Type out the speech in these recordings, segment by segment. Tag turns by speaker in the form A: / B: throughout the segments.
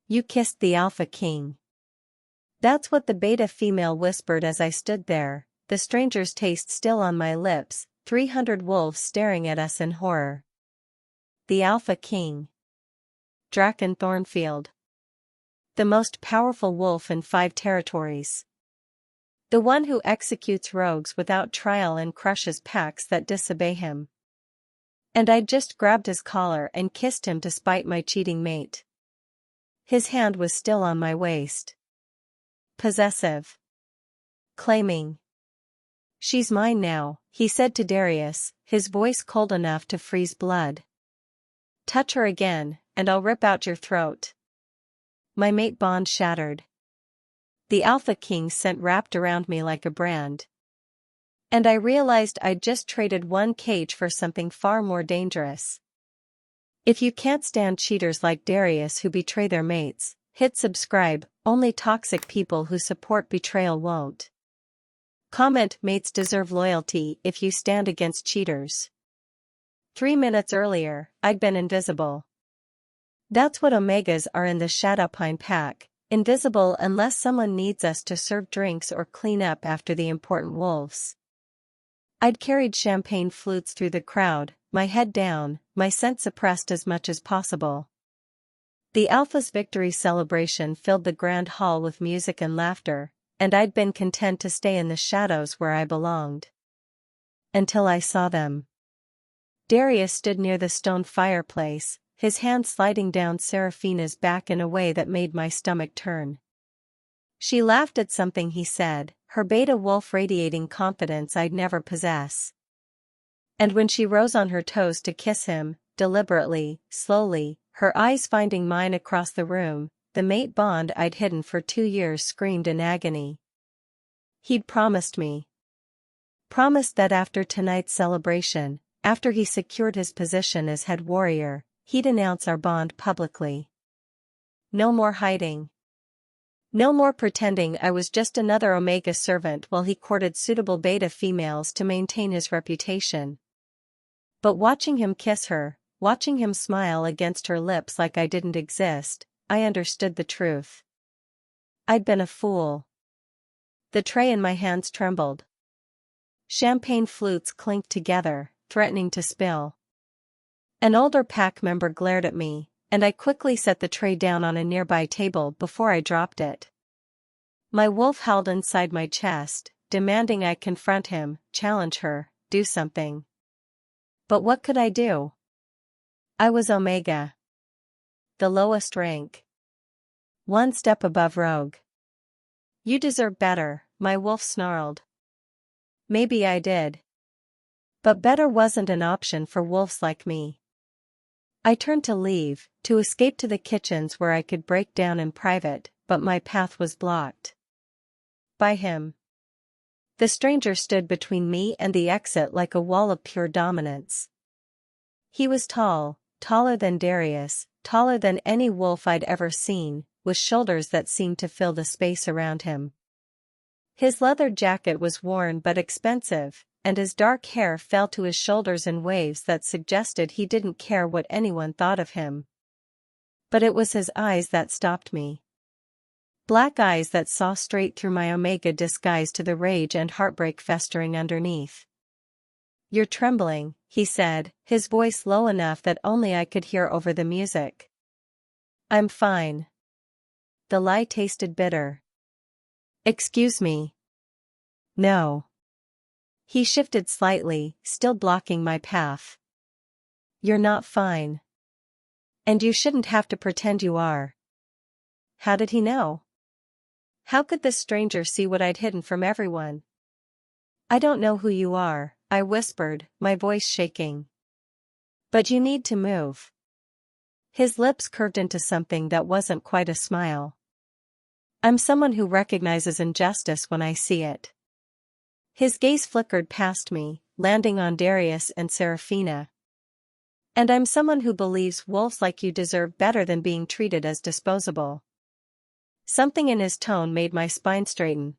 A: You kissed the Alpha King. That's what the beta female whispered as I stood there, the stranger's taste still on my lips, 300 wolves staring at us in horror. The Alpha King. Drakon Thornfield. The most powerful wolf in 5 territories. The one who executes rogues without trial and crushes packs that disobey him. And I'd just grabbed his collar and kissed him to spite my cheating mate. His hand was still on my waist. Possessive. Claiming. She's mine now, he said to Darius, his voice cold enough to freeze blood. Touch her again, and I'll rip out your throat. My mate bond shattered. The Alpha King scent wrapped around me like a brand. And I realized I'd just traded one cage for something far more dangerous. If you can't stand cheaters like Darius who betray their mates, hit subscribe. Only toxic people who support betrayal won't. Comment: mates deserve loyalty if you stand against cheaters. 3 minutes earlier, I'd been invisible. That's what Omegas are in the Shadowpine pack, invisible unless someone needs us to serve drinks or clean up after the important wolves. I'd carried champagne flutes through the crowd, my head down, my scent suppressed as much as possible. The Alpha's victory celebration filled the grand hall with music and laughter, and I'd been content to stay in the shadows where I belonged. Until I saw them. Darius stood near the stone fireplace, his hand sliding down Seraphina's back in a way that made my stomach turn. She laughed at something he said, her beta wolf radiating confidence I'd never possess. And when she rose on her toes to kiss him, deliberately, slowly, her eyes finding mine across the room, the mate bond I'd hidden for 2 years screamed in agony. He'd promised me. Promised that after tonight's celebration, after he secured his position as head warrior, he'd announce our bond publicly. No more hiding. No more pretending I was just another Omega servant while he courted suitable beta females to maintain his reputation. But watching him kiss her, watching him smile against her lips like I didn't exist, I understood the truth. I'd been a fool. The tray in my hands trembled. Champagne flutes clinked together, threatening to spill. An older pack member glared at me, and I quickly set the tray down on a nearby table before I dropped it. My wolf howled inside my chest, demanding I confront him, challenge her, do something. But what could I do? I was Omega. The lowest rank. 1 step above rogue. You deserve better, my wolf snarled. Maybe I did. But better wasn't an option for wolves like me. I turned to leave, to escape to the kitchens where I could break down in private, but my path was blocked. By him. The stranger stood between me and the exit like a wall of pure dominance. He was tall, taller than Darius, taller than any wolf I'd ever seen, with shoulders that seemed to fill the space around him. His leather jacket was worn but expensive, and his dark hair fell to his shoulders in waves that suggested he didn't care what anyone thought of him. But it was his eyes that stopped me. Black eyes that saw straight through my Omega disguise to the rage and heartbreak festering underneath. You're trembling, he said, his voice low enough that only I could hear over the music. I'm fine. The lie tasted bitter. Excuse me. No. He shifted slightly, still blocking my path. You're not fine. And you shouldn't have to pretend you are. How did he know? How could this stranger see what I'd hidden from everyone? I don't know who you are, I whispered, my voice shaking. But you need to move. His lips curved into something that wasn't quite a smile. I'm someone who recognizes injustice when I see it. His gaze flickered past me, landing on Darius and Seraphina. And I'm someone who believes wolves like you deserve better than being treated as disposable. Something in his tone made my spine straighten.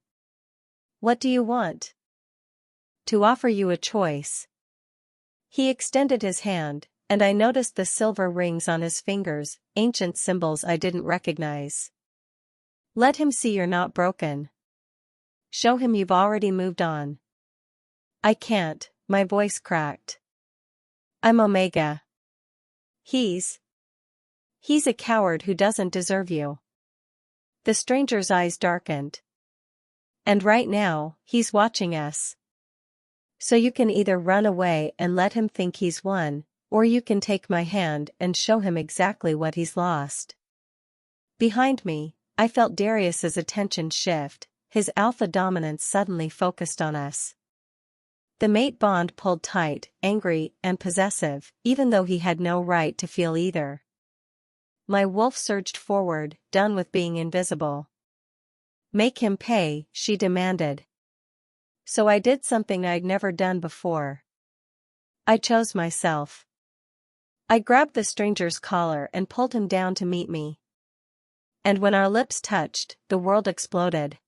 A: What do you want? To offer you a choice. He extended his hand, And I noticed the silver rings on his fingers, ancient symbols I didn't recognize. Let him see you're not broken. Show him you've already moved on. I can't, my voice cracked. I'm Omega. He's a coward who doesn't deserve you. The stranger's eyes darkened. And right now, he's watching us. So you can either run away and let him think he's won, or you can take my hand and show him exactly what he's lost. Behind me, I felt Darius's attention shift, his alpha dominance suddenly focused on us. The mate bond pulled tight, angry and possessive, even though he had no right to feel either. My wolf surged forward, done with being invisible. Make him pay, she demanded. So I did something I'd never done before. I chose myself. I grabbed the stranger's collar and pulled him down to meet me. And when our lips touched, the world exploded.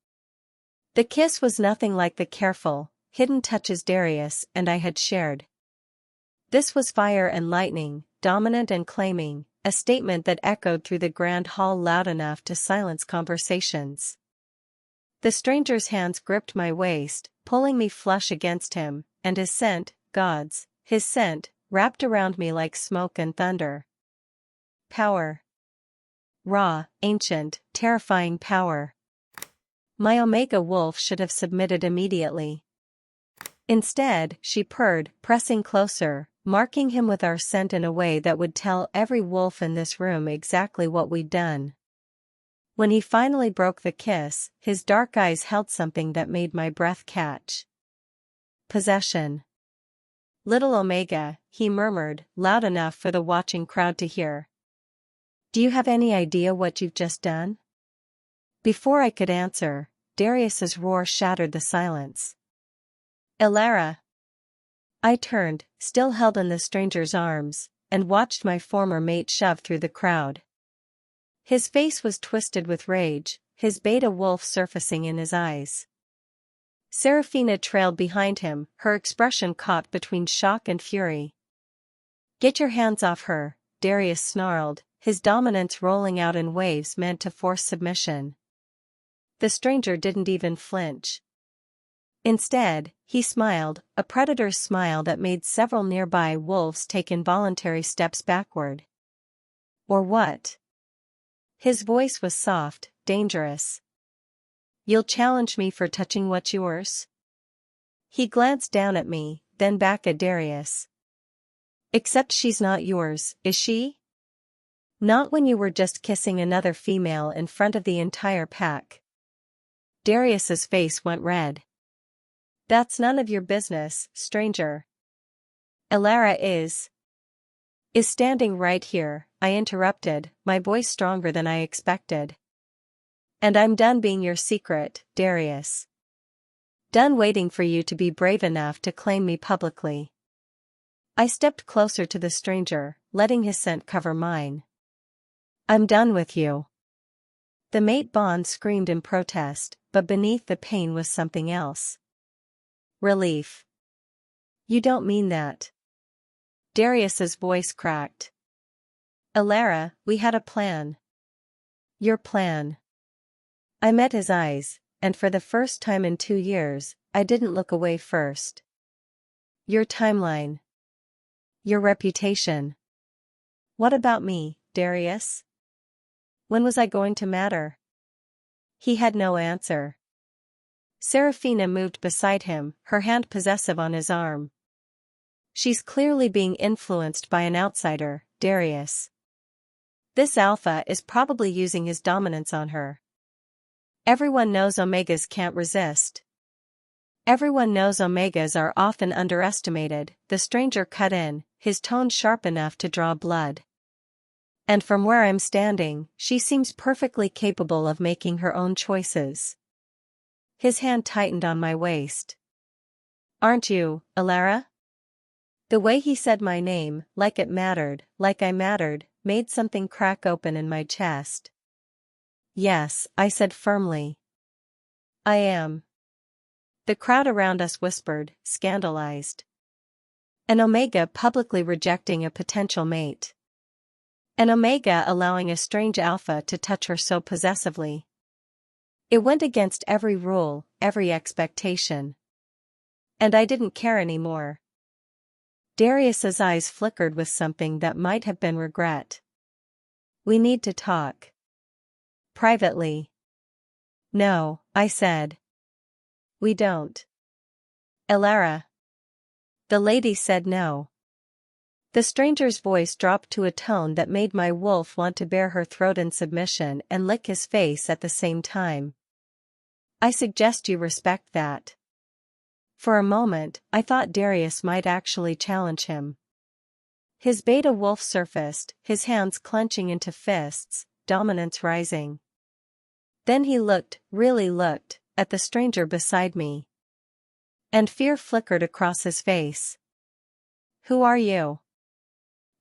A: The kiss was nothing like the careful, hidden touches Darius and I had shared. This was fire and lightning, dominant and claiming, a statement that echoed through the grand hall loud enough to silence conversations. The stranger's hands gripped my waist, pulling me flush against him, and his scent, God's, his scent, wrapped around me like smoke and thunder. Power. Raw, ancient, terrifying power. My Omega wolf should have submitted immediately. Instead, she purred, pressing closer, marking him with our scent in a way that would tell every wolf in this room exactly what we'd done. When he finally broke the kiss, his dark eyes held something that made my breath catch. Possession. Little Omega, he murmured, loud enough for the watching crowd to hear. Do you have any idea what you've just done? Before I could answer, Darius's roar shattered the silence. Elara. I turned, still held in the stranger's arms, and watched my former mate shove through the crowd. His face was twisted with rage, his beta wolf surfacing in his eyes. Seraphina trailed behind him, her expression caught between shock and fury. Get your hands off her, Darius snarled, his dominance rolling out in waves meant to force submission. The stranger didn't even flinch. Instead, he smiled, a predator's smile that made several nearby wolves take involuntary steps backward. Or what? His voice was soft, dangerous. You'll challenge me for touching what's yours? He glanced down at me, then back at Darius. Except she's not yours, is she? Not when you were just kissing another female in front of the entire pack. Darius's face went red. That's none of your business, stranger. Elara is standing right here, I interrupted, my voice stronger than I expected. And I'm done being your secret, Darius. Done waiting for you to be brave enough to claim me publicly. I stepped closer to the stranger, letting his scent cover mine. I'm done with you. The mate bond screamed in protest, but beneath the pain was something else. Relief. You don't mean that. Darius's voice cracked. Elara, we had a plan. Your plan. I met his eyes, and for the first time in 2 years, I didn't look away first. Your timeline. Your reputation. What about me, Darius? When was I going to matter? He had no answer. Seraphina moved beside him, her hand possessive on his arm. She's clearly being influenced by an outsider, Darius. This alpha is probably using his dominance on her. Everyone knows Omegas can't resist. Everyone knows Omegas are often underestimated, the stranger cut in, his tone sharp enough to draw blood. And from where I'm standing, she seems perfectly capable of making her own choices. His hand tightened on my waist. Aren't you, Elara? The way he said my name, like it mattered, like I mattered, made something crack open in my chest. Yes, I said firmly. I am. The crowd around us whispered, scandalized. An Omega publicly rejecting a potential mate. An Omega allowing a strange Alpha to touch her so possessively. It went against every rule, every expectation. And I didn't care anymore. Darius's eyes flickered with something that might have been regret. We need to talk. Privately. No, I said. We don't. Elara. The lady said no. The stranger's voice dropped to a tone that made my wolf want to bare her throat in submission and lick his face at the same time. I suggest you respect that. For a moment, I thought Darius might actually challenge him. His beta wolf surfaced, his hands clenching into fists, dominance rising. Then he looked, really looked, at the stranger beside me. And fear flickered across his face. Who are you?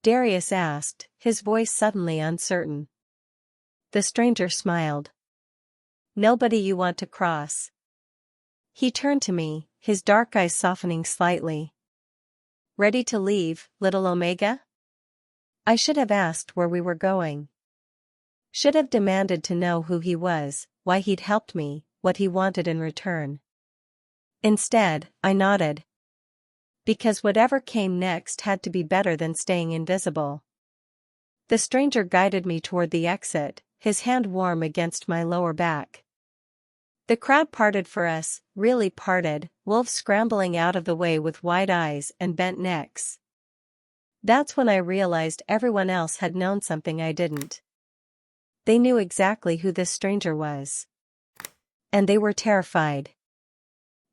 A: Darius asked, his voice suddenly uncertain. The stranger smiled. Nobody you want to cross. He turned to me, his dark eyes softening slightly. Ready to leave, little Omega? I should have asked where we were going. Should have demanded to know who he was, why he'd helped me, what he wanted in return. Instead, I nodded. Because whatever came next had to be better than staying invisible. The stranger guided me toward the exit, his hand warm against my lower back. The crowd parted for us, really parted, wolves scrambling out of the way with wide eyes and bent necks. That's when I realized everyone else had known something I didn't. They knew exactly who this stranger was. And they were terrified.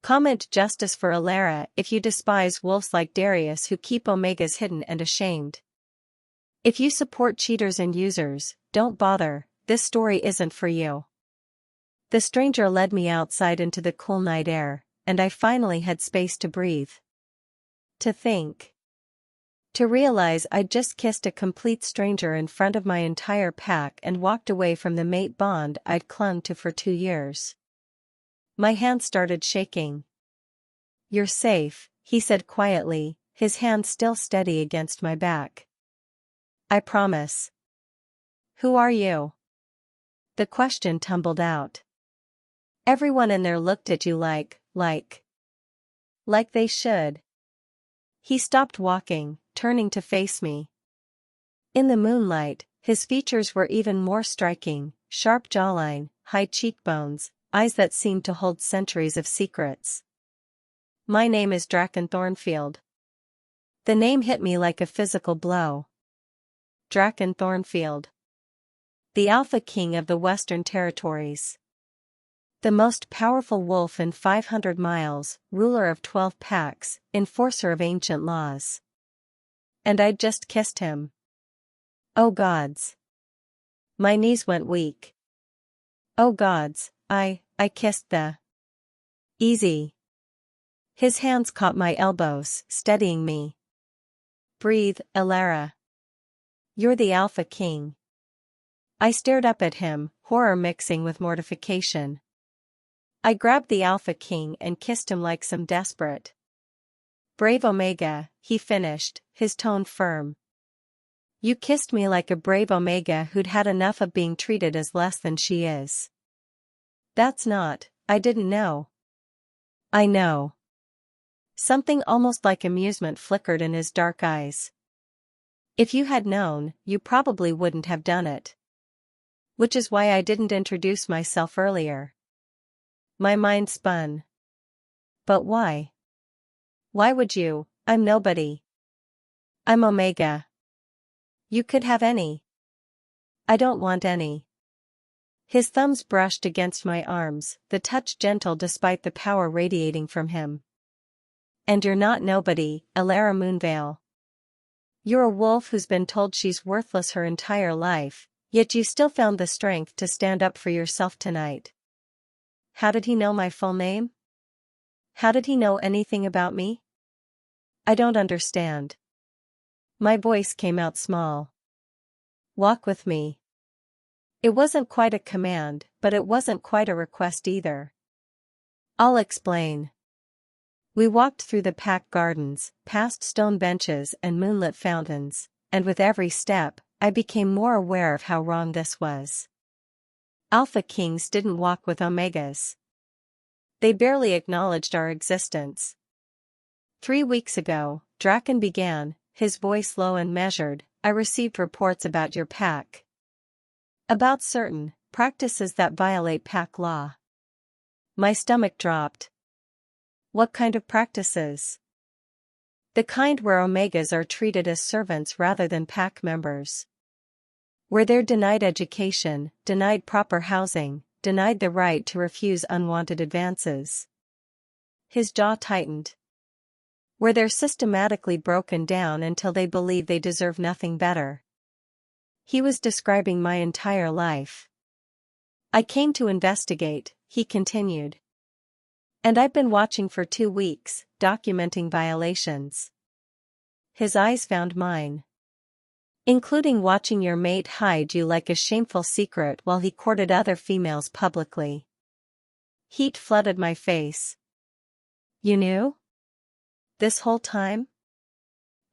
A: Comment justice for Elara if you despise wolves like Darius who keep Omegas hidden and ashamed. If you support cheaters and users, don't bother, this story isn't for you. The stranger led me outside into the cool night air, and I finally had space to breathe. To think. To realize I'd just kissed a complete stranger in front of my entire pack and walked away from the mate bond I'd clung to for 2 years. My hand started shaking. You're safe, he said quietly, his hand still steady against my back. I promise. Who are you? The question tumbled out. Everyone in there looked at you like they should. He stopped walking, turning to face me. In the moonlight, his features were even more striking, sharp jawline, high cheekbones, eyes that seemed to hold centuries of secrets. My name is Drakon Thornfield. The name hit me like a physical blow. Drakon Thornfield. The Alpha King of the Western Territories. The most powerful wolf in 500 miles, ruler of 12 packs, enforcer of ancient laws. And I'd just kissed him. Oh gods. My knees went weak. Oh gods, I kissed the... Easy. His hands caught my elbows, steadying me. Breathe, Elara. You're the Alpha King. I stared up at him, horror mixing with mortification. I grabbed the Alpha King and kissed him like some desperate. Brave Omega, he finished, his tone firm. You kissed me like a brave Omega who'd had enough of being treated as less than she is. That's not, I didn't know. I know. Something almost like amusement flickered in his dark eyes. If you had known, you probably wouldn't have done it. Which is why I didn't introduce myself earlier. My mind spun. But why? Why would you? I'm nobody. I'm Omega. You could have any. I don't want any. His thumbs brushed against my arms, the touch gentle despite the power radiating from him. And you're not nobody, Elara Moonvale. You're a wolf who's been told she's worthless her entire life, yet you still found the strength to stand up for yourself tonight. How did he know my full name? How did he know anything about me? I don't understand. My voice came out small. Walk with me. It wasn't quite a command, but it wasn't quite a request either. I'll explain. We walked through the pack gardens, past stone benches and moonlit fountains, and with every step, I became more aware of how wrong this was. Alpha Kings didn't walk with Omegas. They barely acknowledged our existence. 3 weeks ago, Drakon began, his voice low and measured, I received reports about your pack. About certain practices that violate pack law. My stomach dropped. What kind of practices? The kind where Omegas are treated as servants rather than pack members. Where they're denied education, denied proper housing, denied the right to refuse unwanted advances. His jaw tightened. Where they're systematically broken down until they believe they deserve nothing better. He was describing my entire life. I came to investigate, he continued. And I've been watching for 2 weeks, documenting violations. His eyes found mine. Including watching your mate hide you like a shameful secret while he courted other females publicly. Heat flooded my face. You knew? This whole time?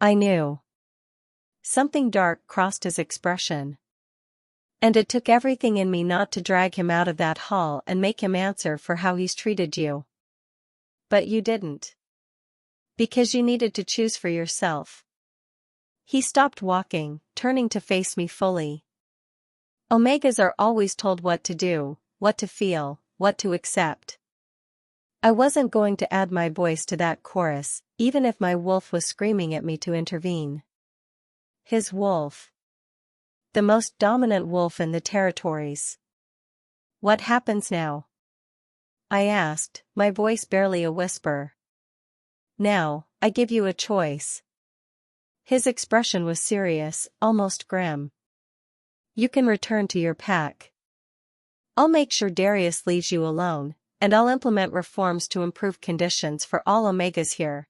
A: I knew. Something dark crossed his expression. And it took everything in me not to drag him out of that hall and make him answer for how he's treated you. But you didn't. Because you needed to choose for yourself. He stopped walking, turning to face me fully. Omegas are always told what to do, what to feel, what to accept. I wasn't going to add my voice to that chorus, even if my wolf was screaming at me to intervene. His wolf. The most dominant wolf in the territories. What happens now? I asked, my voice barely a whisper. Now, I give you a choice. His expression was serious, almost grim. You can return to your pack. I'll make sure Darius leaves you alone, and I'll implement reforms to improve conditions for all Omegas here.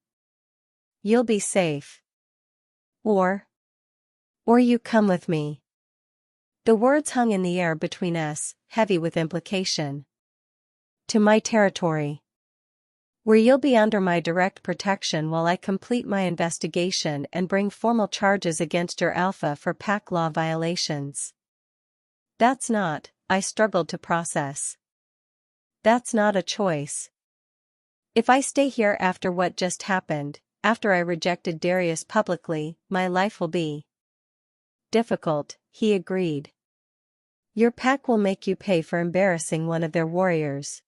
A: You'll be safe. Or you come with me. The words hung in the air between us, heavy with implication. To my territory. Where you'll be under my direct protection while I complete my investigation and bring formal charges against your alpha for pack law violations. That's not, I struggled to process. That's not a choice. If I stay here after what just happened, after I rejected Darius publicly, my life will be difficult, he agreed. Your pack will make you pay for embarrassing one of their warriors.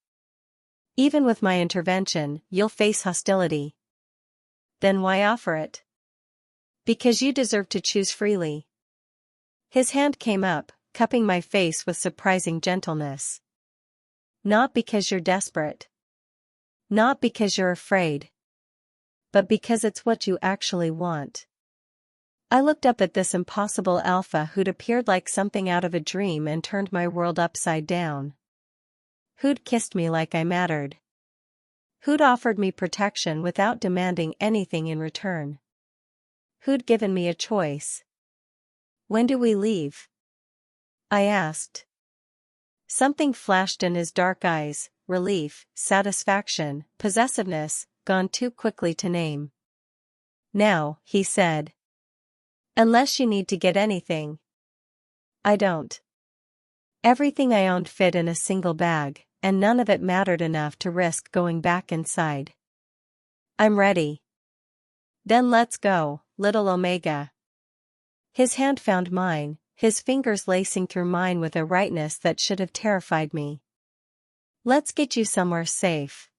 A: Even with my intervention, you'll face hostility. Then why offer it? Because you deserve to choose freely. His hand came up, cupping my face with surprising gentleness. Not because you're desperate. Not because you're afraid. But because it's what you actually want. I looked up at this impossible alpha who'd appeared like something out of a dream and turned my world upside down. Who'd kissed me like I mattered. Who'd offered me protection without demanding anything in return. Who'd given me a choice. When do we leave? I asked. Something flashed in his dark eyes, relief, satisfaction, possessiveness, gone too quickly to name. Now, he said. Unless you need to get anything. I don't. Everything I owned fit in a single bag, and none of it mattered enough to risk going back inside. I'm ready. Then let's go, little Omega. His hand found mine, his fingers lacing through mine with a rightness that should have terrified me. Let's get you somewhere safe.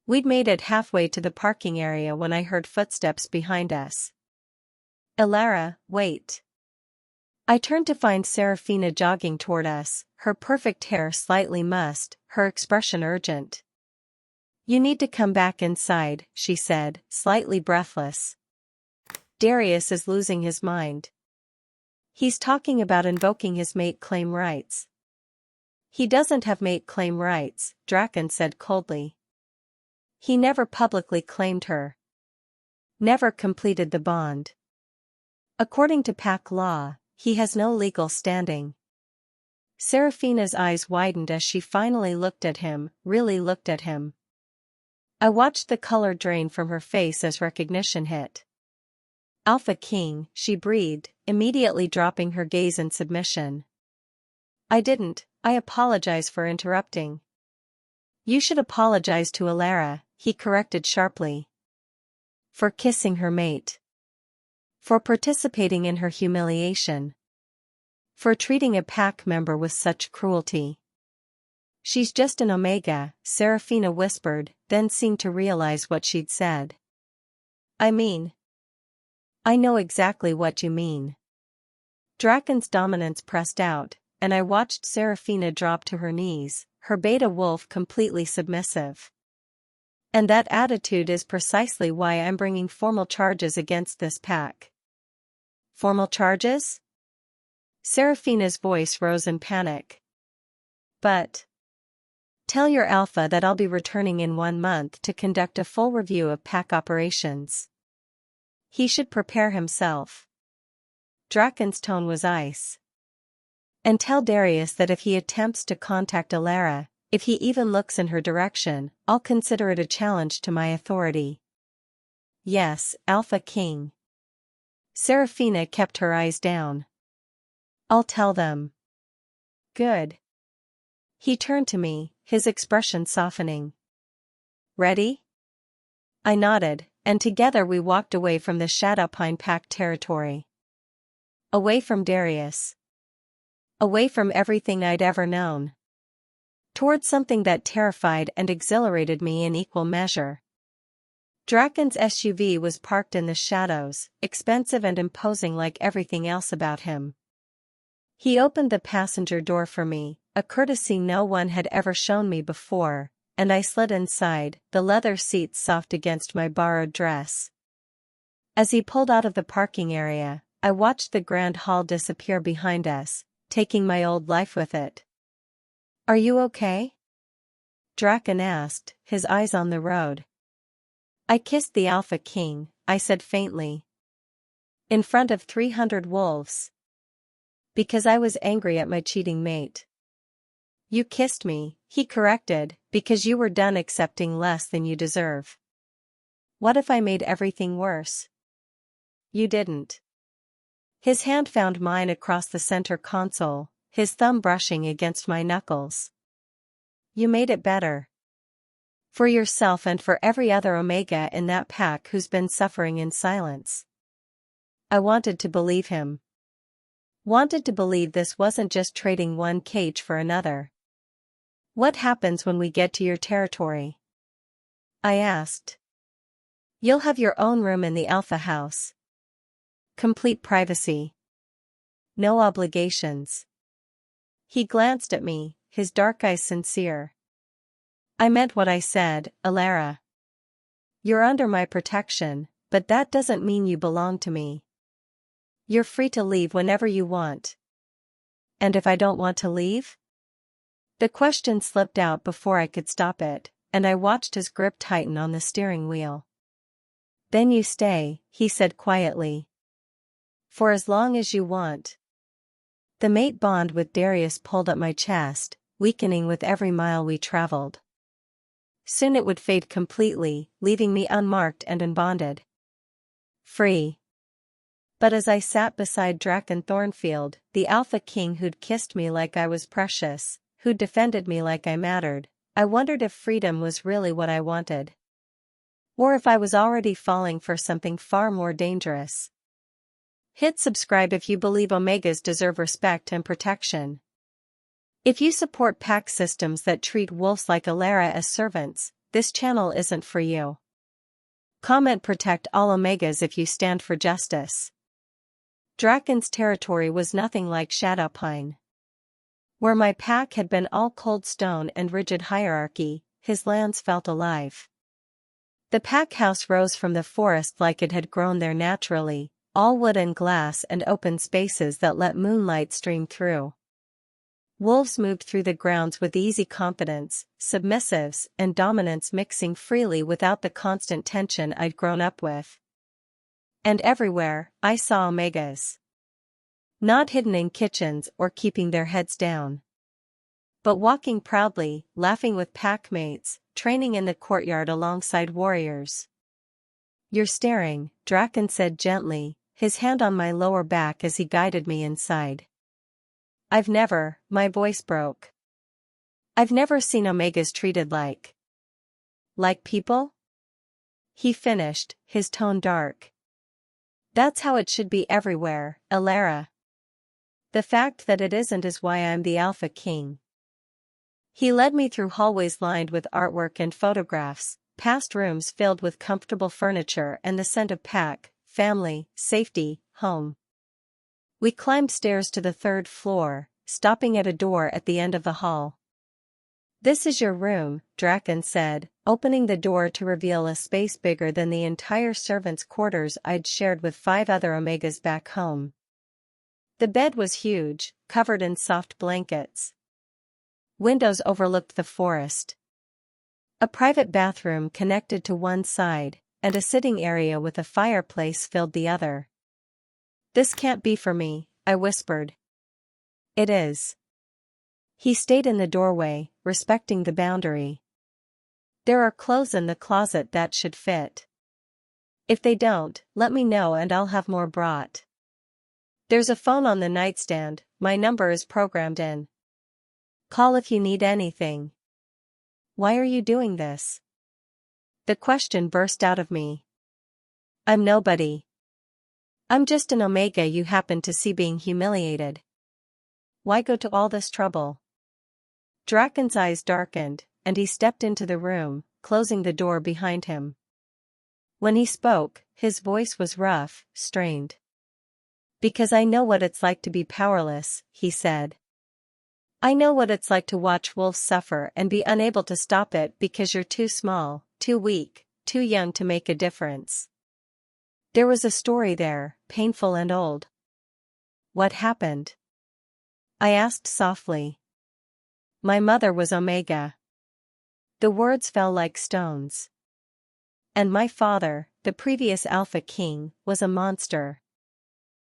A: We'd made it halfway to the parking area when I heard footsteps behind us. Elara, wait. I turned to find Seraphina jogging toward us, her perfect hair slightly mussed, her expression urgent. You need to come back inside, she said, slightly breathless. Darius is losing his mind. He's talking about invoking his mate claim rights. He doesn't have mate claim rights, Drakon said coldly. He never publicly claimed her. Never completed the bond. According to pack law, he has no legal standing. Seraphina's eyes widened as she finally looked at him, really looked at him. I watched the color drain from her face as recognition hit. Alpha King, she breathed, immediately dropping her gaze in submission. I apologize for interrupting. You should apologize to Elara, he corrected sharply. For kissing her mate. For participating in her humiliation. For treating a pack member with such cruelty. She's just an Omega, Seraphina whispered, then seemed to realize what she'd said. I know exactly what you mean. Drakon's dominance pressed out, and I watched Seraphina drop to her knees, her beta wolf completely submissive. And that attitude is precisely why I'm bringing formal charges against this pack. Formal charges? Seraphina's voice rose in panic. But tell your alpha that I'll be returning in 1 month to conduct a full review of pack operations. He should prepare himself. Drakon's tone was ice. And tell Darius that if he attempts to contact Elara, if he even looks in her direction, I'll consider it a challenge to my authority. Yes, Alpha King. Seraphina kept her eyes down. I'll tell them. Good. He turned to me, his expression softening. Ready? I nodded, and together we walked away from the Shadowpine Pack territory. Away from Darius. Away from everything I'd ever known. Towards something that terrified and exhilarated me in equal measure. Drakon's SUV was parked in the shadows, expensive and imposing like everything else about him. He opened the passenger door for me, a courtesy no one had ever shown me before, and I slid inside, the leather seats soft against my borrowed dress. As he pulled out of the parking area, I watched the grand hall disappear behind us, taking my old life with it. Are you okay? Drakon asked, his eyes on the road. I kissed the Alpha King, I said faintly. In front of 300 wolves. Because I was angry at my cheating mate. You kissed me, he corrected, because you were done accepting less than you deserve. What if I made everything worse? You didn't. His hand found mine across the center console, his thumb brushing against my knuckles. You made it better. For yourself and for every other Omega in that pack who's been suffering in silence. I wanted to believe him. Wanted to believe this wasn't just trading one cage for another. What happens when we get to your territory? I asked. You'll have your own room in the Alpha House. Complete privacy. No obligations. He glanced at me, his dark eyes sincere. I meant what I said, Elara. You're under my protection, but that doesn't mean you belong to me. You're free to leave whenever you want. And if I don't want to leave? The question slipped out before I could stop it, and I watched his grip tighten on the steering wheel. Then you stay, he said quietly. For as long as you want. The mate bond with Darius pulled at my chest, weakening with every mile we traveled. Soon it would fade completely, leaving me unmarked and unbonded. Free. But as I sat beside Drakon Thornfield, the Alpha King who'd kissed me like I was precious, who'd defended me like I mattered, I wondered if freedom was really what I wanted. Or if I was already falling for something far more dangerous. Hit subscribe if you believe Omegas deserve respect and protection. If you support pack systems that treat wolves like Elara as servants, this channel isn't for you. Comment protect all Omegas if you stand for justice. Drakon's territory was nothing like Shadowpine. Where my pack had been all cold stone and rigid hierarchy, his lands felt alive. The pack house rose from the forest like it had grown there naturally, all wood and glass and open spaces that let moonlight stream through. Wolves moved through the grounds with easy confidence, submissives and dominance mixing freely without the constant tension I'd grown up with. And everywhere, I saw Omegas. Not hidden in kitchens or keeping their heads down. But walking proudly, laughing with pack mates, training in the courtyard alongside warriors. You're staring, Drakon said gently, his hand on my lower back as he guided me inside. My voice broke. I've never seen Omegas treated like people? He finished, his tone dark. That's how it should be everywhere, Elara. The fact that it isn't is why I'm the Alpha King. He led me through hallways lined with artwork and photographs, past rooms filled with comfortable furniture and the scent of pack, family, safety, home. We climbed stairs to the 3rd floor, stopping at a door at the end of the hall. This is your room, Drakon said, opening the door to reveal a space bigger than the entire servants' quarters I'd shared with 5 other Omegas back home. The bed was huge, covered in soft blankets. Windows overlooked the forest. A private bathroom connected to one side, and a sitting area with a fireplace filled the other. This can't be for me, I whispered. It is. He stayed in the doorway, respecting the boundary. There are clothes in the closet that should fit. If they don't, let me know and I'll have more brought. There's a phone on the nightstand, my number is programmed in. Call if you need anything. Why are you doing this? The question burst out of me. I'm nobody. I'm just an Omega you happen to see being humiliated. Why go to all this trouble? Drakon's eyes darkened, and he stepped into the room, closing the door behind him. When he spoke, his voice was rough, strained. Because I know what it's like to be powerless, he said. I know what it's like to watch wolves suffer and be unable to stop it because you're too small, too weak, too young to make a difference. There was a story there, painful and old. What happened? I asked softly. My mother was Omega. The words fell like stones. And my father, the previous Alpha King, was a monster.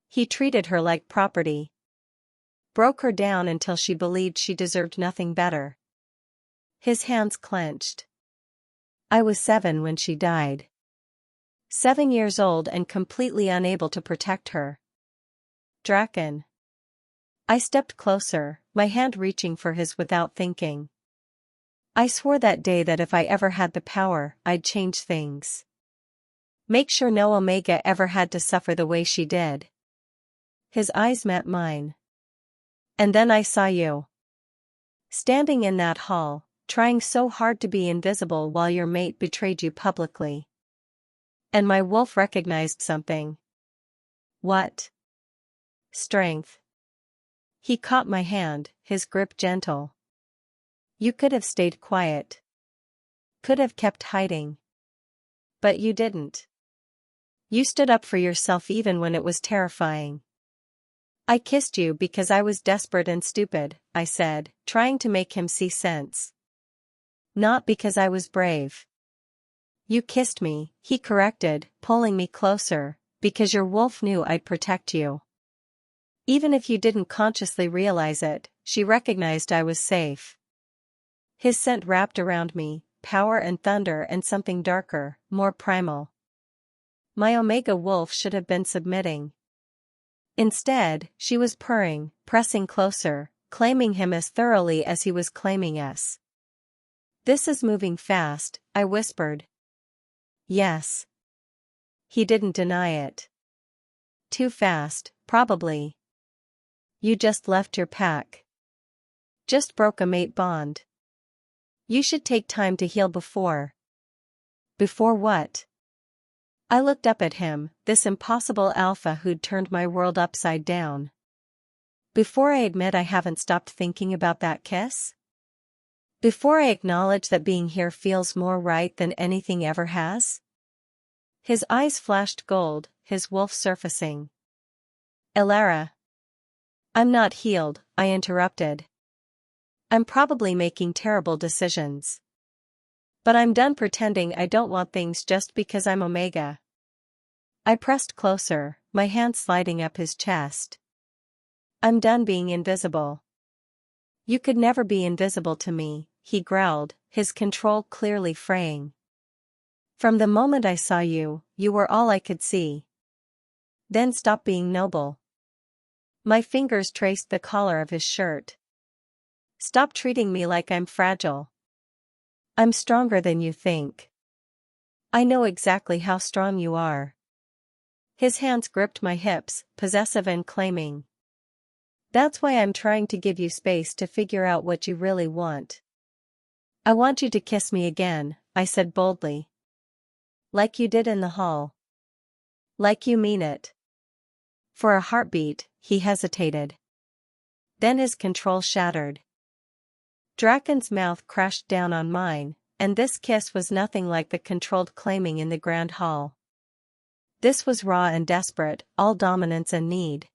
A: He treated her like property. Broke her down until she believed she deserved nothing better. His hands clenched. I was 7 when she died. 7 years old and completely unable to protect her. Drakon. I stepped closer, my hand reaching for his without thinking. I swore that day that if I ever had the power, I'd change things. Make sure no Omega ever had to suffer the way she did. His eyes met mine. And then I saw you. Standing in that hall, trying so hard to be invisible while your mate betrayed you publicly. And my wolf recognized something. What? Strength. He caught my hand, his grip gentle. You could have stayed quiet. Could have kept hiding. But you didn't. You stood up for yourself even when it was terrifying. I kissed you because I was desperate and stupid, I said, trying to make him see sense. Not because I was brave. You kissed me, he corrected, pulling me closer, because your wolf knew I'd protect you. Even if you didn't consciously realize it, she recognized I was safe. His scent wrapped around me, power and thunder and something darker, more primal. My Omega wolf should have been submitting. Instead, she was purring, pressing closer, claiming him as thoroughly as he was claiming us. This is moving fast, I whispered. Yes. He didn't deny it. Too fast, probably. You just left your pack. Just broke a mate bond. You should take time to heal before. Before what? I looked up at him, this impossible alpha who'd turned my world upside down. Before I admit I haven't stopped thinking about that kiss? Before I acknowledge that being here feels more right than anything ever has? His eyes flashed gold, his wolf surfacing. Elara. I'm not healed, I interrupted. I'm probably making terrible decisions. But I'm done pretending I don't want things just because I'm Omega. I pressed closer, my hand sliding up his chest. I'm done being invisible. You could never be invisible to me, he growled, his control clearly fraying. From the moment I saw you, you were all I could see. Then stop being noble. My fingers traced the collar of his shirt. Stop treating me like I'm fragile. I'm stronger than you think. I know exactly how strong you are. His hands gripped my hips, possessive and claiming. That's why I'm trying to give you space to figure out what you really want. I want you to kiss me again, I said boldly. Like you did in the hall. Like you mean it. For a heartbeat, he hesitated. Then his control shattered. Drakon's mouth crashed down on mine, and this kiss was nothing like the controlled claiming in the grand hall. This was raw and desperate, all dominance and need.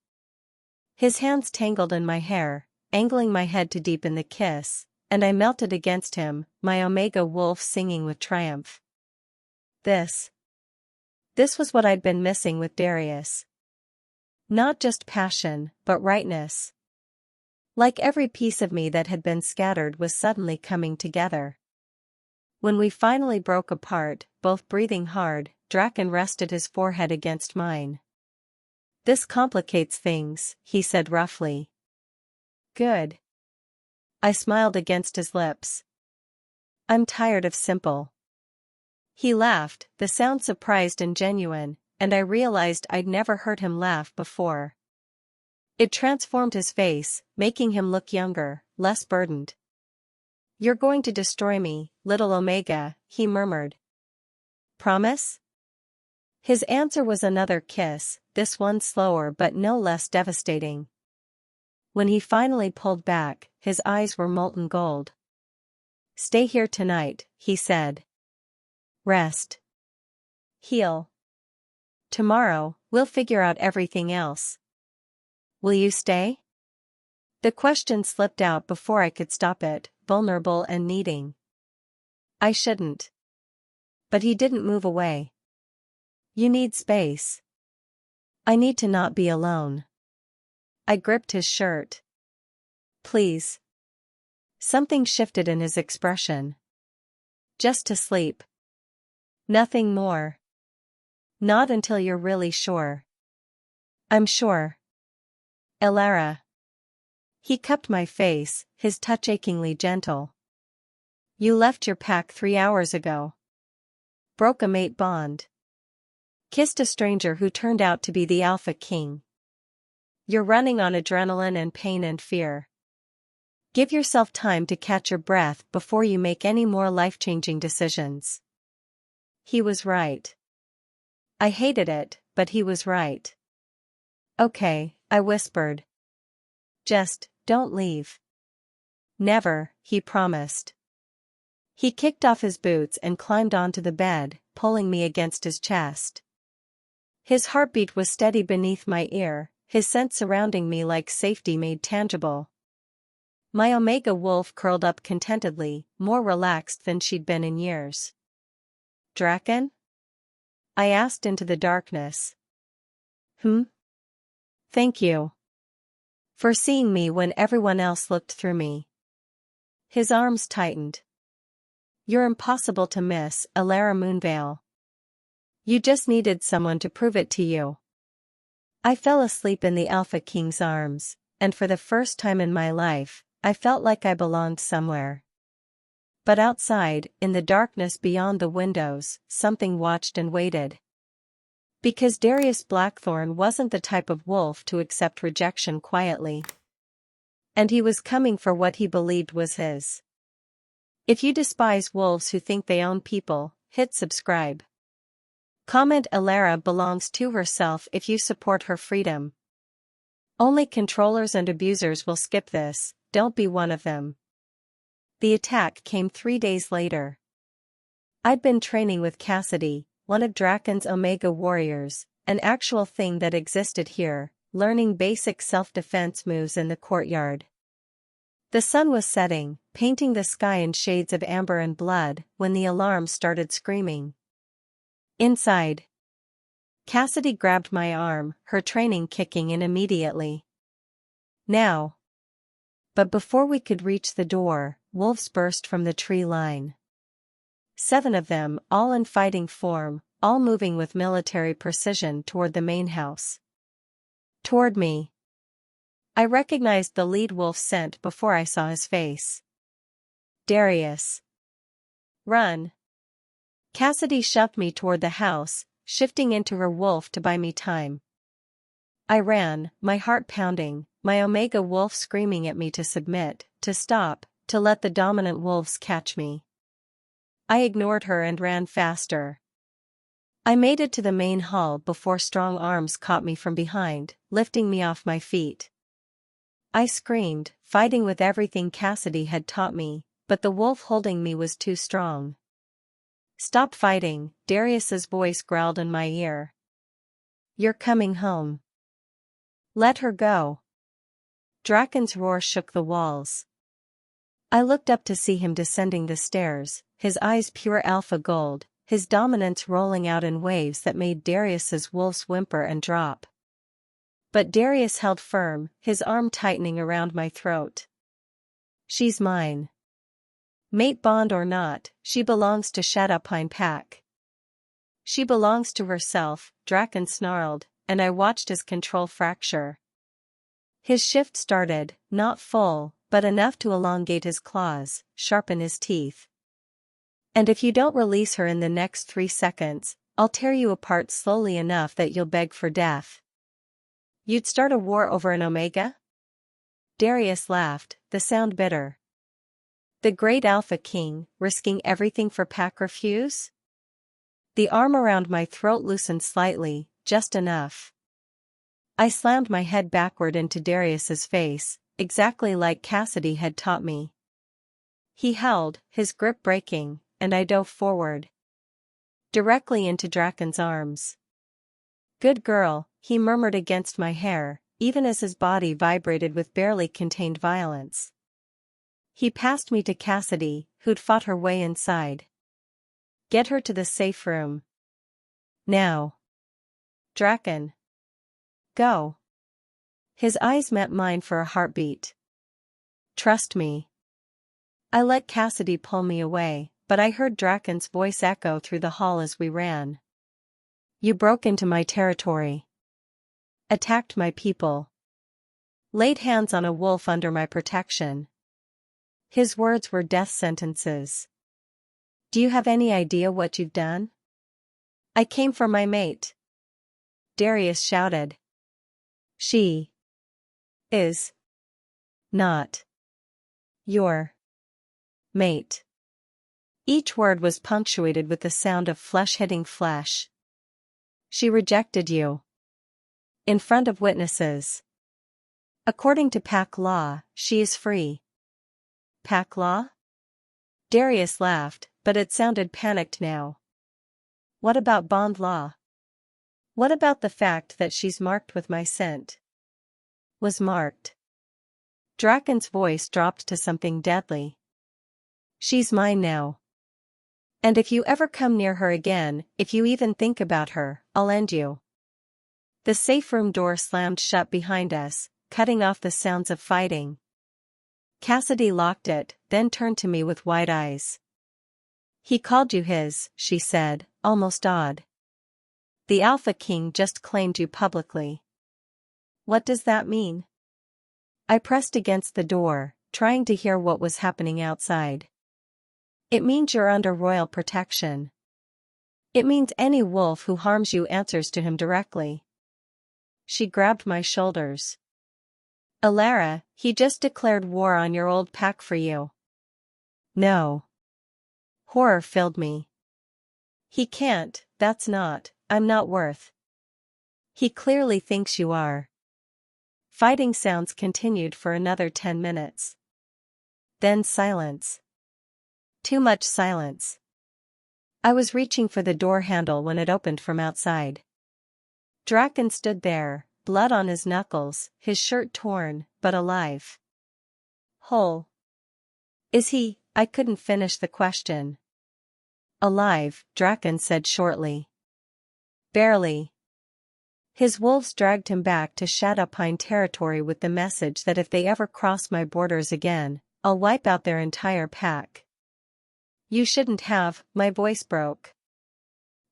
A: His hands tangled in my hair, angling my head to deepen the kiss, and I melted against him, my Omega wolf singing with triumph. This was what I'd been missing with Darius. Not just passion, but rightness. Like every piece of me that had been scattered was suddenly coming together. When we finally broke apart, both breathing hard, Drakon rested his forehead against mine. This complicates things, he said roughly. Good. I smiled against his lips. I'm tired of simple. He laughed, the sound surprised and genuine, and I realized I'd never heard him laugh before. It transformed his face, making him look younger, less burdened. You're going to destroy me, little Omega, he murmured. Promise? His answer was another kiss, this one slower but no less devastating. When he finally pulled back, his eyes were molten gold. Stay here tonight, he said. Rest. Heal. Tomorrow, we'll figure out everything else. Will you stay? The question slipped out before I could stop it, vulnerable and needing. I shouldn't. But he didn't move away. You need space. I need to not be alone. I gripped his shirt. Please. Something shifted in his expression. Just to sleep. Nothing more. Not until you're really sure. I'm sure. Elara. He cupped my face, his touch achingly gentle. You left your pack 3 hours ago. Broke a mate bond. Kissed a stranger who turned out to be the Alpha King. You're running on adrenaline and pain and fear. Give yourself time to catch your breath before you make any more life-changing decisions. He was right. I hated it, but he was right. Okay, I whispered. Just, don't leave. Never, he promised. He kicked off his boots and climbed onto the bed, pulling me against his chest. His heartbeat was steady beneath my ear, his scent surrounding me like safety made tangible. My Omega wolf curled up contentedly, more relaxed than she'd been in years. Drakon? I asked into the darkness. Thank you. For seeing me when everyone else looked through me. His arms tightened. You're impossible to miss, Elara Moonvale. You just needed someone to prove it to you. I fell asleep in the Alpha King's arms, and for the first time in my life, I felt like I belonged somewhere. But outside, in the darkness beyond the windows, something watched and waited. Because Darius Blackthorn wasn't the type of wolf to accept rejection quietly. And he was coming for what he believed was his. If you despise wolves who think they own people, hit subscribe. Comment Elara belongs to herself if you support her freedom. Only controllers and abusers will skip this, don't be one of them. The attack came 3 days later. I'd been training with Cassidy, one of Drakon's Omega warriors, an actual thing that existed here, learning basic self-defense moves in the courtyard. The sun was setting, painting the sky in shades of amber and blood, when the alarm started screaming. Inside. Cassidy grabbed my arm, her training kicking in immediately. Now. But before we could reach the door, wolves burst from the tree line. 7 of them, all in fighting form, all moving with military precision toward the main house. Toward me. I recognized the lead wolf's scent before I saw his face. Darius. Run. Cassidy shoved me toward the house, shifting into her wolf to buy me time. I ran, my heart pounding, my Omega wolf screaming at me to submit, to stop, to let the dominant wolves catch me. I ignored her and ran faster. I made it to the main hall before strong arms caught me from behind, lifting me off my feet. I screamed, fighting with everything Cassidy had taught me, but the wolf holding me was too strong. Stop fighting, Darius's voice growled in my ear. You're coming home. Let her go. Drakon's roar shook the walls. I looked up to see him descending the stairs, his eyes pure alpha gold, his dominance rolling out in waves that made Darius's wolves whimper and drop. But Darius held firm, his arm tightening around my throat. She's mine. Mate bond or not, she belongs to Shadowpine Pack. She belongs to herself, Drakon snarled, and I watched his control fracture. His shift started, not full, but enough to elongate his claws, sharpen his teeth. And if you don't release her in the next 3 seconds, I'll tear you apart slowly enough that you'll beg for death. You'd start a war over an Omega? Darius laughed, the sound bitter. The great Alpha King, risking everything for Pack refuse? The arm around my throat loosened slightly, just enough. I slammed my head backward into Darius's face, exactly like Cassidy had taught me. He held, his grip breaking, and I dove forward. Directly into Drakon's arms. Good girl, he murmured against my hair, even as his body vibrated with barely contained violence. He passed me to Cassidy, who'd fought her way inside. Get her to the safe room. Now. Drakon. Go. His eyes met mine for a heartbeat. Trust me. I let Cassidy pull me away, but I heard Drakon's voice echo through the hall as we ran. You broke into my territory. Attacked my people. Laid hands on a wolf under my protection. His words were death sentences. Do you have any idea what you've done? I came for my mate. Darius shouted. She is not your mate. Each word was punctuated with the sound of flesh hitting flesh. She rejected you. In front of witnesses. According to Pack law, she is free. Pack law? Darius laughed, but it sounded panicked now. What about bond law? What about the fact that she's marked with my scent? Was marked. Drakon's voice dropped to something deadly. She's mine now. And if you ever come near her again, if you even think about her, I'll end you. The safe room door slammed shut behind us, cutting off the sounds of fighting. Cassidy locked it, then turned to me with wide eyes. He called you his, she said, almost awed. The Alpha King just claimed you publicly. What does that mean? I pressed against the door, trying to hear what was happening outside. It means you're under royal protection. It means any wolf who harms you answers to him directly. She grabbed my shoulders. Elara, he just declared war on your old pack for you. No. Horror filled me. He can't, I'm not worth. He clearly thinks you are. Fighting sounds continued for another 10 minutes. Then silence. Too much silence. I was reaching for the door handle when it opened from outside. Drakon stood there, blood on his knuckles, his shirt torn, but alive. Whole. Is he? I couldn't finish the question. Alive, Drakon said shortly. Barely. His wolves dragged him back to Shadowpine territory with the message that if they ever crossed my borders again, I'll wipe out their entire pack. You shouldn't have, my voice broke.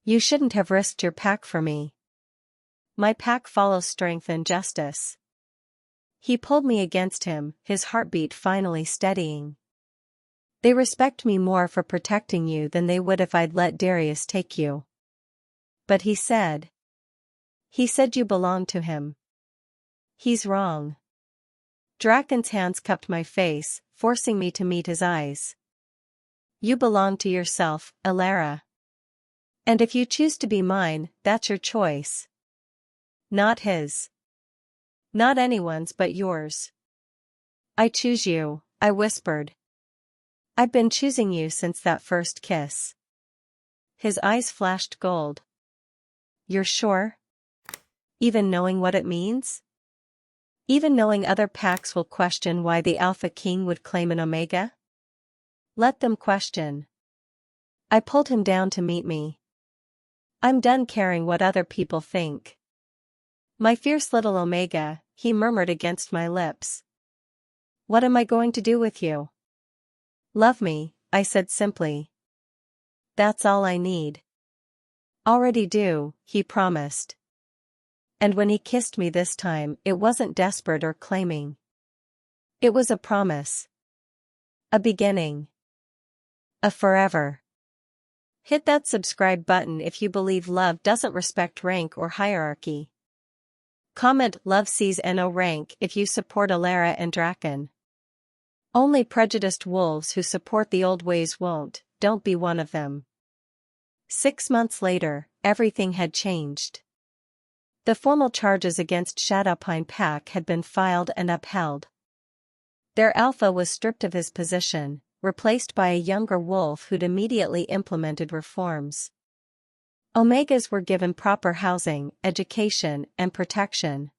A: You shouldn't have risked your pack for me. My pack follows strength and justice. He pulled me against him, his heartbeat finally steadying. They respect me more for protecting you than they would if I'd let Darius take you. But he said you belong to him. He's wrong. Drakon's hands cupped my face, forcing me to meet his eyes. You belong to yourself, Elara. And if you choose to be mine, that's your choice. Not his. Not anyone's but yours. I choose you, I whispered. I've been choosing you since that first kiss. His eyes flashed gold. You're sure? Even knowing what it means? Even knowing other packs will question why the Alpha King would claim an Omega? Let them question. I pulled him down to meet me. I'm done caring what other people think. My fierce little Omega, he murmured against my lips. What am I going to do with you? Love me, I said simply. That's all I need. Already do, he promised. And when he kissed me this time, it wasn't desperate or claiming. It was a promise. A beginning. A forever. Hit that subscribe button if you believe love doesn't respect rank or hierarchy. Comment love sees no rank if you support Elara and Drakon. Only prejudiced wolves who support the old ways won't, don't be one of them. 6 months later, everything had changed. The formal charges against Shadowpine Pack had been filed and upheld. Their alpha was stripped of his position, replaced by a younger wolf who'd immediately implemented reforms. Omegas were given proper housing, education, and protection.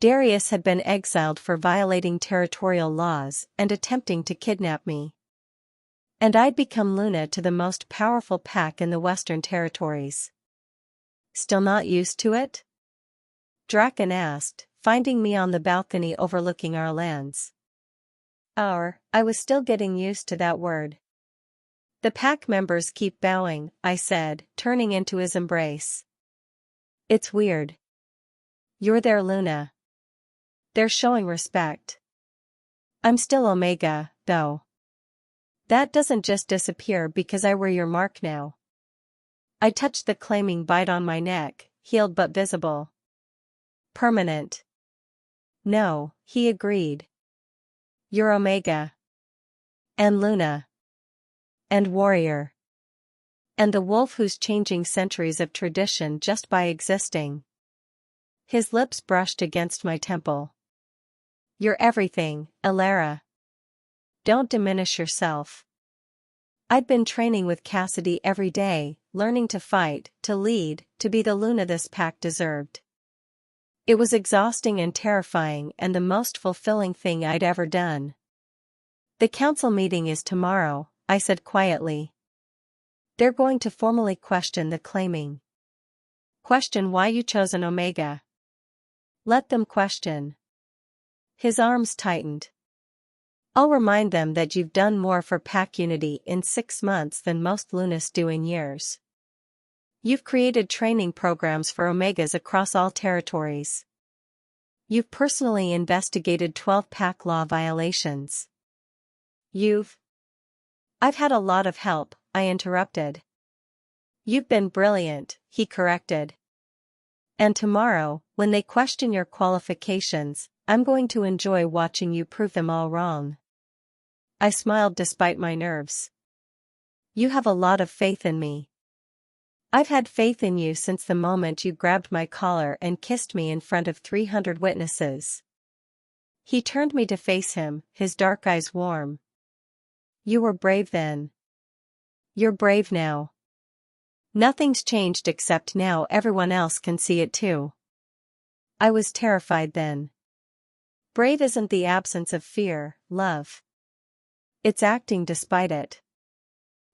A: Darius had been exiled for violating territorial laws and attempting to kidnap me. And I'd become Luna to the most powerful pack in the Western Territories. Still not used to it? Drakon asked, finding me on the balcony overlooking our lands. I was still getting used to that word. The pack members keep bowing, I said, turning into his embrace. It's weird. You're their Luna. They're showing respect. I'm still Omega, though. That doesn't just disappear because I wear your mark now. I touched the claiming bite on my neck, healed but visible. Permanent. No, he agreed. You're Omega. And Luna. And warrior. And the wolf who's changing centuries of tradition just by existing. His lips brushed against my temple. You're everything, Elara. Don't diminish yourself. I'd been training with Cassidy every day, learning to fight, to lead, to be the Luna this pack deserved. It was exhausting and terrifying and the most fulfilling thing I'd ever done. The council meeting is tomorrow, I said quietly. They're going to formally question the claiming. Question why you chose an Omega. Let them question. His arms tightened. I'll remind them that you've done more for pack unity in 6 months than most Lunas do in years. You've created training programs for Omegas across all territories. You've personally investigated 12 pack law violations. I've had a lot of help, I interrupted. You've been brilliant, he corrected. And tomorrow, when they question your qualifications, I'm going to enjoy watching you prove them all wrong. I smiled despite my nerves. You have a lot of faith in me. I've had faith in you since the moment you grabbed my collar and kissed me in front of 300 witnesses. He turned me to face him, his dark eyes warm. You were brave then. You're brave now. Nothing's changed except now everyone else can see it too. I was terrified then. Brave isn't the absence of fear, love. It's acting despite it.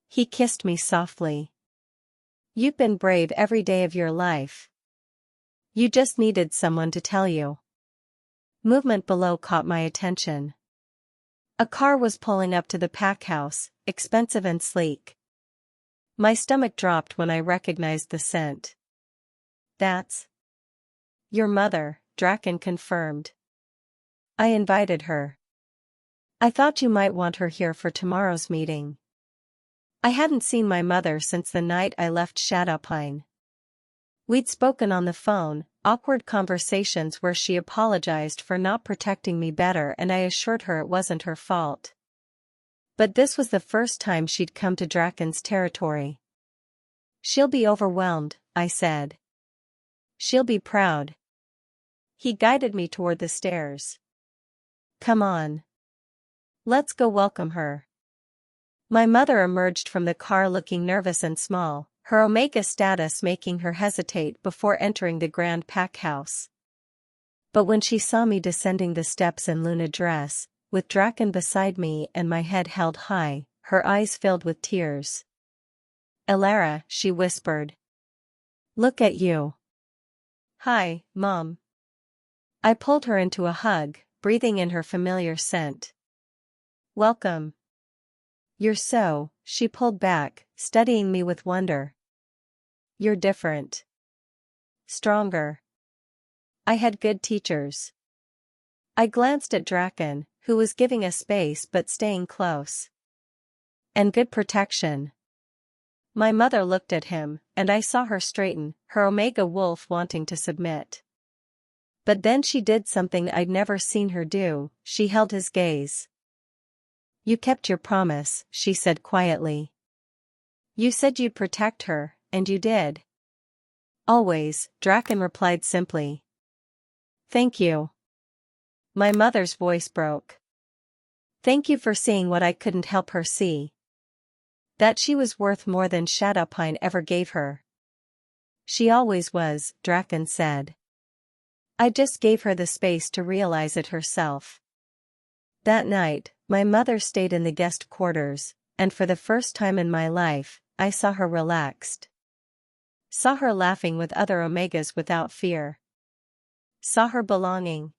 A: He kissed me softly. You've been brave every day of your life. You just needed someone to tell you. Movement below caught my attention. A car was pulling up to the pack house, expensive and sleek. My stomach dropped when I recognized the scent. That's your mother, Drakon confirmed. I invited her. I thought you might want her here for tomorrow's meeting. I hadn't seen my mother since the night I left Shadowpine. We'd spoken on the phone, awkward conversations where she apologized for not protecting me better and I assured her it wasn't her fault. But this was the first time she'd come to Drakon's territory. She'll be overwhelmed, I said. She'll be proud. He guided me toward the stairs. Come on. Let's go welcome her. My mother emerged from the car looking nervous and small, her Omega status making her hesitate before entering the grand pack house. But when she saw me descending the steps in Luna dress, with Drakon beside me and my head held high, her eyes filled with tears. Elara, she whispered. Look at you. Hi, Mom. I pulled her into a hug, breathing in her familiar scent. Welcome. You're so, she pulled back, studying me with wonder. You're different. Stronger. I had good teachers. I glanced at Drakon, who was giving us space but staying close. And good protection. My mother looked at him, and I saw her straighten, her Omega wolf wanting to submit. But then she did something I'd never seen her do, she held his gaze. You kept your promise, she said quietly. You said you'd protect her, and you did. Always, Drakon replied simply. Thank you. My mother's voice broke. Thank you for seeing what I couldn't help her see. That she was worth more than Shadowpine ever gave her. She always was, Drakon said. I just gave her the space to realize it herself. That night, my mother stayed in the guest quarters, and for the first time in my life, I saw her relaxed. Saw her laughing with other Omegas without fear. Saw her belonging.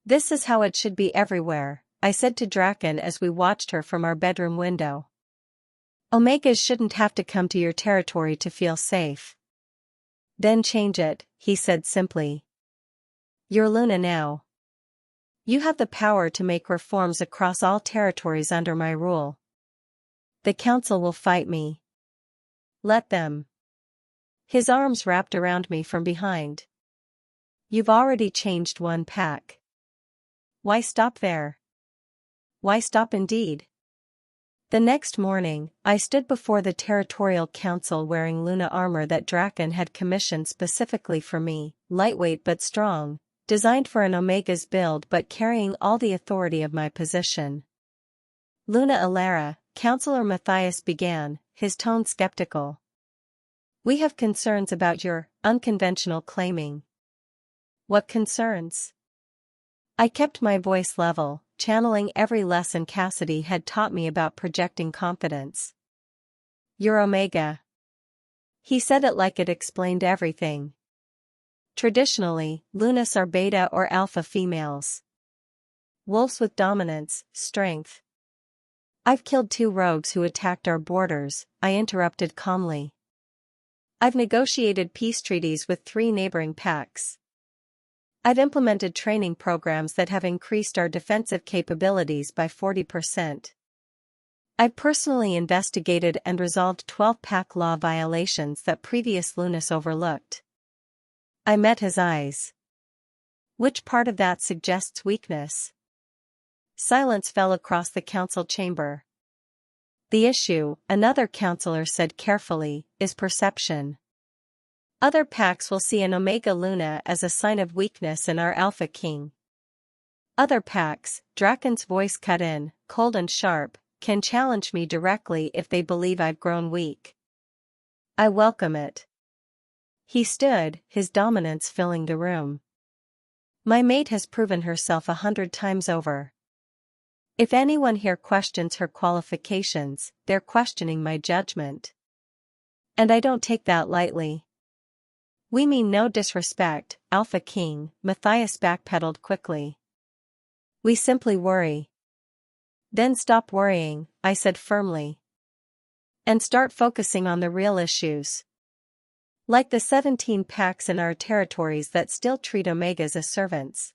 A: This is how it should be everywhere, I said to Drakon as we watched her from our bedroom window. Omegas shouldn't have to come to your territory to feel safe. Then change it, he said simply. You're Luna now. You have the power to make reforms across all territories under my rule. The council will fight me. Let them. His arms wrapped around me from behind. You've already changed one pack. Why stop there? Why stop indeed? The next morning, I stood before the territorial council wearing Luna armor that Drakon had commissioned specifically for me, lightweight but strong, designed for an Omega's build but carrying all the authority of my position. Luna Elara, Councillor Matthias began, his tone skeptical. We have concerns about your unconventional claiming. What concerns? I kept my voice level, channeling every lesson Cassidy had taught me about projecting confidence. You're Omega. He said it like it explained everything. Traditionally, Lunas are beta or alpha females. Wolves with dominance, strength. I've killed 2 rogues who attacked our borders, I interrupted calmly. I've negotiated peace treaties with 3 neighboring packs. I've implemented training programs that have increased our defensive capabilities by 40%. I've personally investigated and resolved 12 pack law violations that previous Lunas overlooked. I met his eyes. Which part of that suggests weakness? Silence fell across the council chamber. The issue, another councillor said carefully, is perception. Other packs will see an Omega Luna as a sign of weakness in our Alpha King. Other packs, Drakon's voice cut in, cold and sharp, can challenge me directly if they believe I've grown weak. I welcome it. He stood, his dominance filling the room. My mate has proven herself 100 times over. If anyone here questions her qualifications, they're questioning my judgment. And I don't take that lightly. We mean no disrespect, Alpha King, Matthias backpedaled quickly. We simply worry. Then stop worrying, I said firmly. And start focusing on the real issues. Like the 17 packs in our territories that still treat Omegas as servants.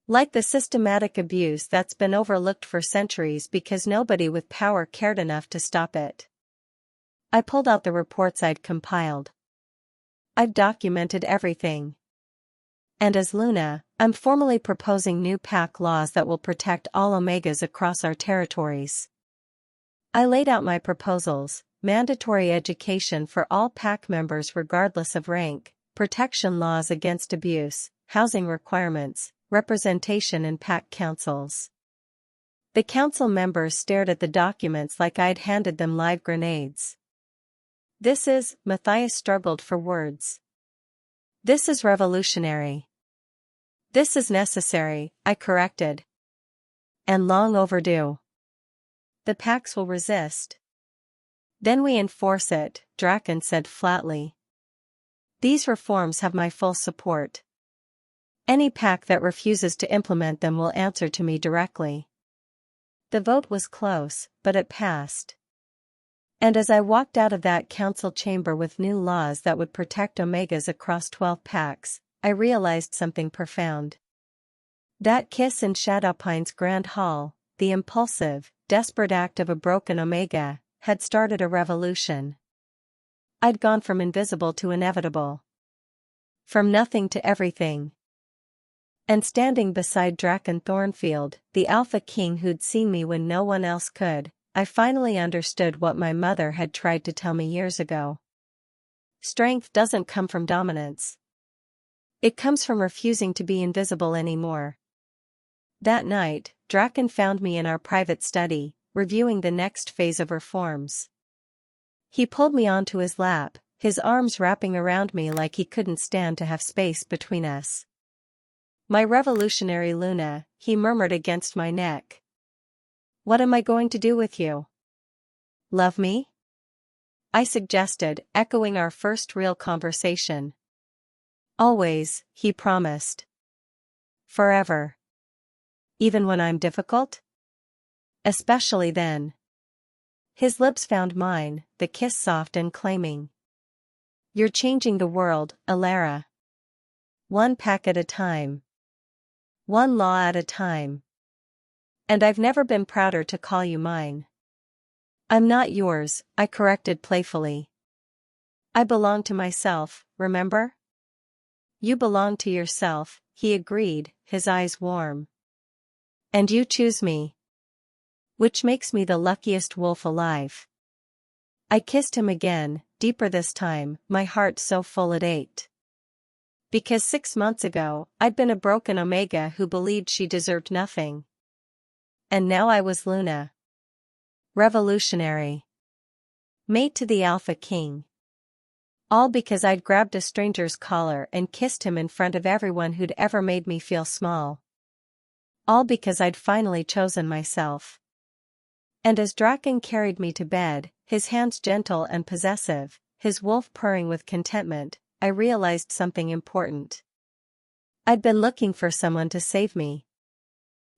A: Like the systematic abuse that's been overlooked for centuries because nobody with power cared enough to stop it. I pulled out the reports I'd compiled. I've documented everything. And as Luna, I'm formally proposing new pack laws that will protect all Omegas across our territories. I laid out my proposals: mandatory education for all pack members regardless of rank, protection laws against abuse, housing requirements, representation in pack councils. The council members stared at the documents like I'd handed them live grenades. Matthias struggled for words. This is revolutionary. This is necessary, I corrected. And long overdue. The packs will resist. Then we enforce it, Drakon said flatly. These reforms have my full support. Any pack that refuses to implement them will answer to me directly. The vote was close, but it passed. And as I walked out of that council chamber with new laws that would protect Omegas across 12 packs, I realized something profound. That kiss in Shadowpine's Grand Hall, the impulsive, desperate act of a broken Omega, had started a revolution. I'd gone from invisible to inevitable. From nothing to everything. And standing beside Drakon Thornfield, the Alpha King who'd seen me when no one else could, I finally understood what my mother had tried to tell me years ago. Strength doesn't come from dominance. It comes from refusing to be invisible anymore. That night, Drakon found me in our private study, reviewing the next phase of reforms. He pulled me onto his lap, his arms wrapping around me like he couldn't stand to have space between us. My revolutionary Luna, he murmured against my neck. What am I going to do with you? Love me? I suggested, echoing our first real conversation. Always, he promised. Forever. Even when I'm difficult? Especially then. His lips found mine, the kiss soft and claiming. You're changing the world, Elara. One pack at a time. One law at a time. And I've never been prouder to call you mine. I'm not yours, I corrected playfully. I belong to myself, remember? You belong to yourself, he agreed, his eyes warm. And you choose me. Which makes me the luckiest wolf alive. I kissed him again, deeper this time, my heart so full it ached. Because 6 months ago, I'd been a broken Omega who believed she deserved nothing. And now I was Luna. Revolutionary. Mate to the Alpha King. All because I'd grabbed a stranger's collar and kissed him in front of everyone who'd ever made me feel small. All because I'd finally chosen myself. And as Drakon carried me to bed, his hands gentle and possessive, his wolf purring with contentment, I realized something important. I'd been looking for someone to save me.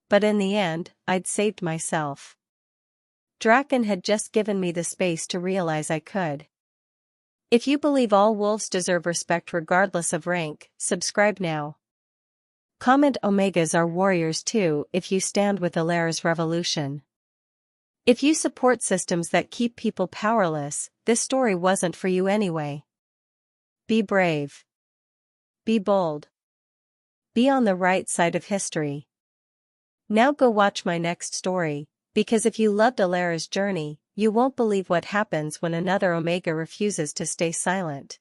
A: But in the end, I'd saved myself. Drakon had just given me the space to realize I could. If you believe all wolves deserve respect regardless of rank, subscribe now. Comment Omegas are warriors too if you stand with Elara's revolution. If you support systems that keep people powerless, this story wasn't for you anyway. Be brave. Be bold. Be on the right side of history. Now go watch my next story, because if you loved Elara's journey, you won't believe what happens when another Omega refuses to stay silent.